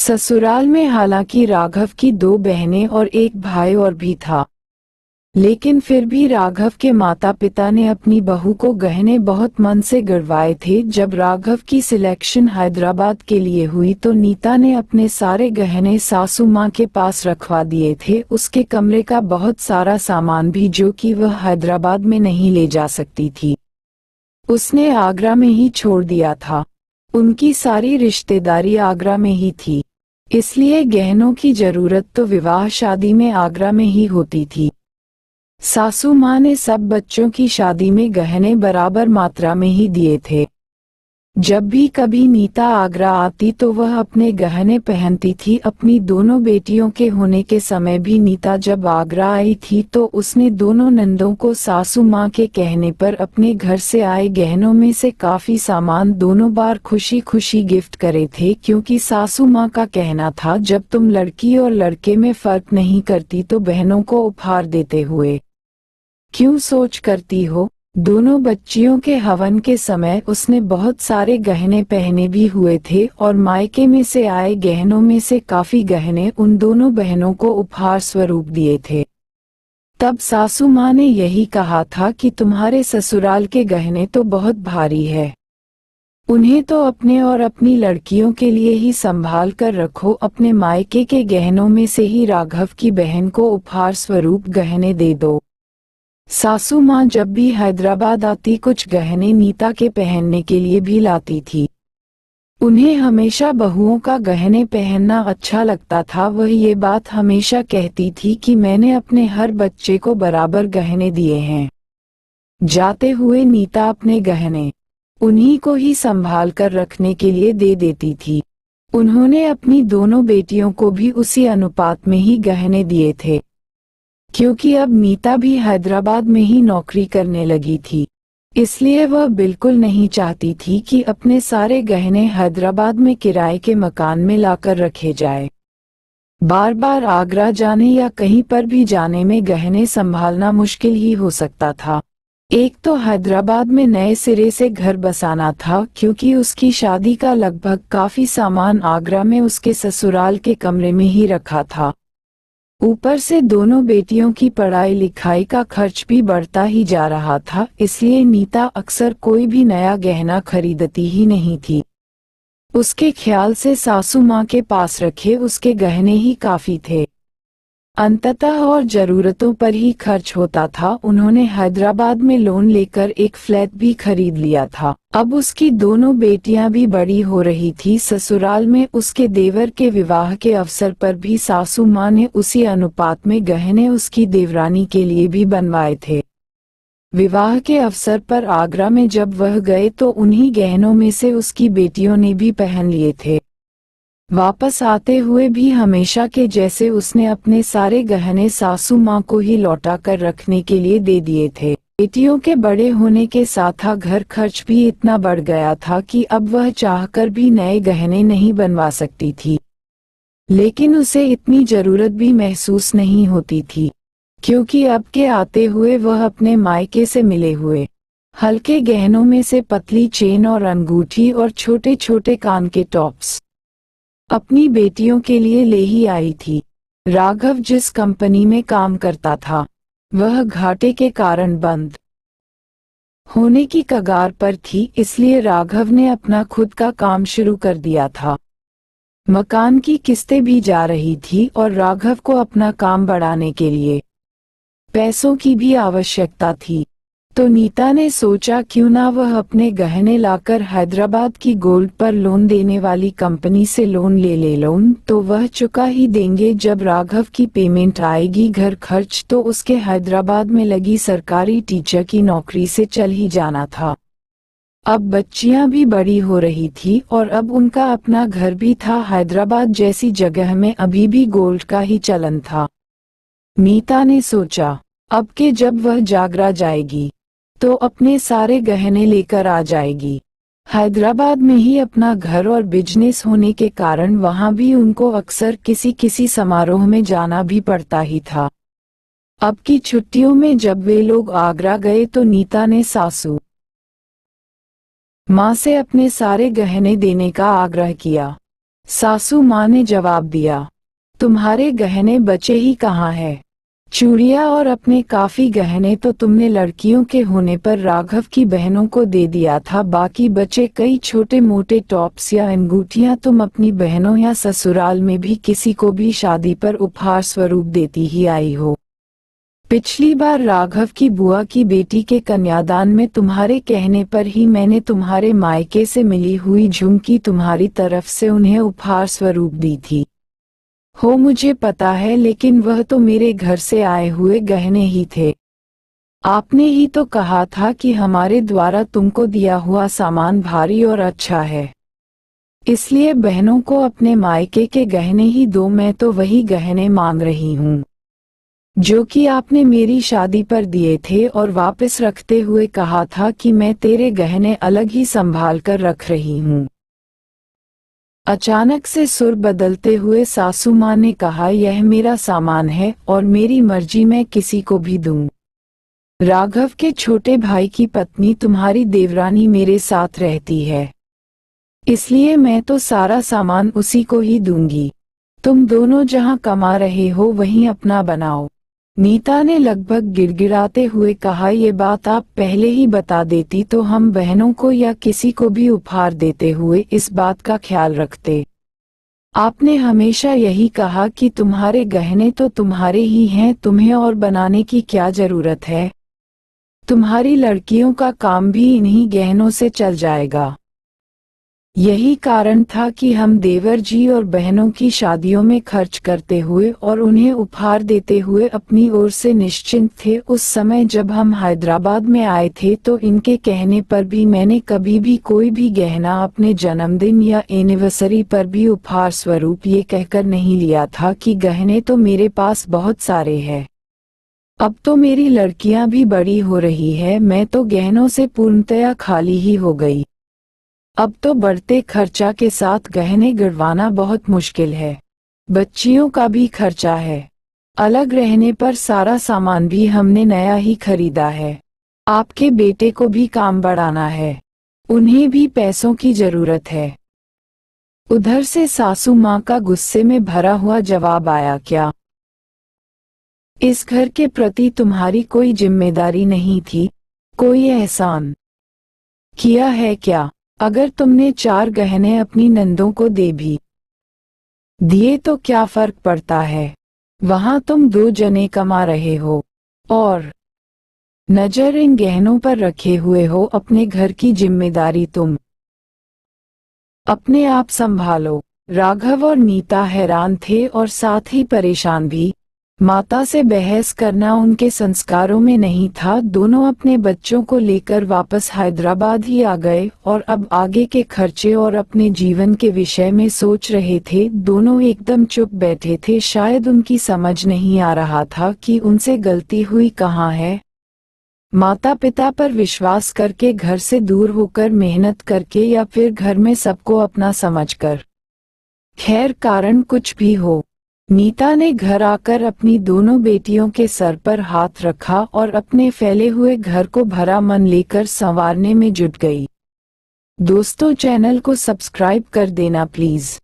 ससुराल में हालांकि राघव की 2 बहनें और एक भाई और भी था, लेकिन फिर भी राघव के माता पिता ने अपनी बहू को गहने बहुत मन से गड़वाए थे। जब राघव की सिलेक्शन हैदराबाद के लिए हुई तो नीता ने अपने सारे गहने सासू माँ के पास रखवा दिए थे, उसके कमरे का बहुत सारा सामान भी जो कि वह हैदराबाद में नहीं ले जा सकती थी, उसने आगरा में ही छोड़ दिया था। उनकी सारी रिश्तेदारी आगरा में ही थी, इसलिए गहनों की जरूरत तो विवाह शादी में आगरा में ही होती थी। सासू माँ ने सब बच्चों की शादी में गहने बराबर मात्रा में ही दिए थे। जब भी कभी नीता आगरा आती तो वह अपने गहने पहनती थी। अपनी दोनों बेटियों के होने के समय भी नीता जब आगरा आई थी तो उसने दोनों नंदों को सासू माँ के कहने पर अपने घर से आए गहनों में से काफी सामान दोनों बार खुशी खुशी गिफ्ट करे थे, क्योंकि सासू माँ का कहना था जब तुम लड़की और लड़के में फर्क नहीं करती तो बहनों को उपहार देते हुए क्यों सोच करती हो। दोनों बच्चियों के हवन के समय उसने बहुत सारे गहने पहने भी हुए थे और मायके में से आए गहनों में से काफी गहने उन दोनों बहनों को उपहार स्वरूप दिए थे। तब सासू माँ ने यही कहा था कि तुम्हारे ससुराल के गहने तो बहुत भारी है, उन्हें तो अपने और अपनी लड़कियों के लिए ही संभाल कर रखो। अपने मायके के गहनों में से ही राघव की बहन को उपहार स्वरूप गहने दे दो। सासू माँ जब भी हैदराबाद आती कुछ गहने नीता के पहनने के लिए भी लाती थी। उन्हें हमेशा बहुओं का गहने पहनना अच्छा लगता था। वह ये बात हमेशा कहती थी कि मैंने अपने हर बच्चे को बराबर गहने दिए हैं। जाते हुए नीता अपने गहने उन्हीं को ही संभाल कर रखने के लिए दे देती थी। उन्होंने अपनी दोनों बेटियों को भी उसी अनुपात में ही गहने दिए थे, क्योंकि अब नीता भी हैदराबाद में ही नौकरी करने लगी थी, इसलिए वह बिल्कुल नहीं चाहती थी कि अपने सारे गहने हैदराबाद में किराए के मकान में लाकर रखे जाए। बार बार आगरा जाने या कहीं पर भी जाने में गहने संभालना मुश्किल ही हो सकता था। एक तो हैदराबाद में नए सिरे से घर बसाना था, क्योंकि उसकी शादी का लगभग काफी सामान आगरा में उसके ससुराल के कमरे में ही रखा था। ऊपर से दोनों बेटियों की पढ़ाई लिखाई का खर्च भी बढ़ता ही जा रहा था, इसलिए नीता अक्सर कोई भी नया गहना खरीदती ही नहीं थी। उसके ख्याल से सासू माँ के पास रखे उसके गहने ही काफी थे, अंततः और जरूरतों पर ही खर्च होता था। उन्होंने हैदराबाद में लोन लेकर एक फ्लैट भी खरीद लिया था। अब उसकी दोनों बेटियां भी बड़ी हो रही थी। ससुराल में उसके देवर के विवाह के अवसर पर भी सासू माँ ने उसी अनुपात में गहने उसकी देवरानी के लिए भी बनवाए थे। विवाह के अवसर पर आगरा में जब वह गए तो उन्हीं गहनों में से उसकी बेटियों ने भी पहन लिए थे। वापस आते हुए भी हमेशा के जैसे उसने अपने सारे गहने सासू माँ को ही लौटा कर रखने के लिए दे दिए थे। बेटियों के बड़े होने के साथ घर खर्च भी इतना बढ़ गया था कि अब वह चाहकर भी नए गहने नहीं बनवा सकती थी, लेकिन उसे इतनी जरूरत भी महसूस नहीं होती थी, क्योंकि अब के आते हुए वह अपने मायके से मिले हुए हल्के गहनों में से पतली चेन और अंगूठी और छोटे छोटे कान के टॉप्स अपनी बेटियों के लिए ले ही आई थी। राघव जिस कंपनी में काम करता था वह घाटे के कारण बंद होने की कगार पर थी, इसलिए राघव ने अपना खुद का काम शुरू कर दिया था। मकान की किस्तें भी जा रही थी और राघव को अपना काम बढ़ाने के लिए पैसों की भी आवश्यकता थी। तो नीता ने सोचा क्यों ना वह अपने गहने लाकर हैदराबाद की गोल्ड पर लोन देने वाली कंपनी से लोन ले लोन तो वह चुका ही देंगे जब राघव की पेमेंट आएगी। घर खर्च तो उसके हैदराबाद में लगी सरकारी टीचर की नौकरी से चल ही जाना था। अब बच्चियां भी बड़ी हो रही थी और अब उनका अपना घर भी था। हैदराबाद जैसी जगह में अभी भी गोल्ड का ही चलन था। नीता ने सोचा अब के जब वह जागरा जाएगी तो अपने सारे गहने लेकर आ जाएगी। हैदराबाद में ही अपना घर और बिजनेस होने के कारण वहां भी उनको अक्सर किसी समारोह में जाना भी पड़ता ही था। अब की छुट्टियों में जब वे लोग आगरा गए तो नीता ने सासू माँ से अपने सारे गहने देने का आग्रह किया। सासू माँ ने जवाब दिया, तुम्हारे गहने बचे ही कहाँ है? चूड़ियाँ और अपने काफी गहने तो तुमने लड़कियों के होने पर राघव की बहनों को दे दिया था, बाकी बचे कई छोटे मोटे टॉप्स या अंगूठियाँ तुम अपनी बहनों या ससुराल में भी किसी को भी शादी पर उपहार स्वरूप देती ही आई हो। पिछली बार राघव की बुआ की बेटी के कन्यादान में तुम्हारे कहने पर ही मैंने तुम्हारे मायके से मिली हुई झुमकी तुम्हारी तरफ से उन्हें उपहार स्वरूप दी थी। हो मुझे पता है, लेकिन वह तो मेरे घर से आए हुए गहने ही थे। आपने ही तो कहा था कि हमारे द्वारा तुमको दिया हुआ सामान भारी और अच्छा है, इसलिए बहनों को अपने मायके के गहने ही दो। मैं तो वही गहने मांग रही हूँ जो कि आपने मेरी शादी पर दिए थे और वापस रखते हुए कहा था कि मैं तेरे गहने अलग ही संभाल कर रख रही हूँ। अचानक से सुर बदलते हुए सासू माँ ने कहा, यह मेरा सामान है और मेरी मर्जी मैं किसी को भी दूं। राघव के छोटे भाई की पत्नी तुम्हारी देवरानी मेरे साथ रहती है, इसलिए मैं तो सारा सामान उसी को ही दूंगी। तुम दोनों जहाँ कमा रहे हो वहीं अपना बनाओ। नीता ने लगभग गिड़गिड़ाते हुए कहा, ये बात आप पहले ही बता देती तो हम बहनों को या किसी को भी उपहार देते हुए इस बात का ख्याल रखते। आपने हमेशा यही कहा कि तुम्हारे गहने तो तुम्हारे ही हैं, तुम्हें और बनाने की क्या जरूरत है? तुम्हारी लड़कियों का काम भी इन्हीं गहनों से चल जाएगा। यही कारण था कि हम देवर जी और बहनों की शादियों में खर्च करते हुए और उन्हें उपहार देते हुए अपनी ओर से निश्चिंत थे। उस समय जब हम हैदराबाद में आए थे तो इनके कहने पर भी मैंने कभी भी कोई भी गहना अपने जन्मदिन या एनिवर्सरी पर भी उपहार स्वरूप ये कहकर नहीं लिया था कि गहने तो मेरे पास बहुत सारे हैं। अब तो मेरी लड़कियां भी बड़ी हो रही है, मैं तो गहनों से पूर्णतया खाली ही हो गई। अब तो बढ़ते खर्चा के साथ गहने गिरवाना बहुत मुश्किल है। बच्चियों का भी खर्चा है, अलग रहने पर सारा सामान भी हमने नया ही खरीदा है। आपके बेटे को भी काम बढ़ाना है, उन्हें भी पैसों की जरूरत है। उधर से सासू माँ का गुस्से में भरा हुआ जवाब आया, क्या इस घर के प्रति तुम्हारी कोई जिम्मेदारी नहीं थी? कोई एहसान किया है क्या? अगर तुमने 4 गहने अपनी नंदों को दे भी दिए तो क्या फर्क पड़ता है? वहां तुम 2 जने कमा रहे हो और नजर इन गहनों पर रखे हुए हो। अपने घर की जिम्मेदारी तुम अपने आप संभालो। राघव और नीता हैरान थे और साथ ही परेशान भी। माता से बहस करना उनके संस्कारों में नहीं था। दोनों अपने बच्चों को लेकर वापस हैदराबाद ही आ गए और अब आगे के खर्चे और अपने जीवन के विषय में सोच रहे थे। दोनों एकदम चुप बैठे थे, शायद उनकी समझ नहीं आ रहा था कि उनसे गलती हुई कहाँ है। माता पिता पर विश्वास करके घर से दूर होकर मेहनत करके या फिर घर में सबको अपना समझकर। खैर, कारण कुछ भी हो, नीता ने घर आकर अपनी दोनों बेटियों के सर पर हाथ रखा और अपने फैले हुए घर को भरा मन लेकर संवारने में जुट गई। दोस्तों, चैनल को सब्सक्राइब कर देना प्लीज।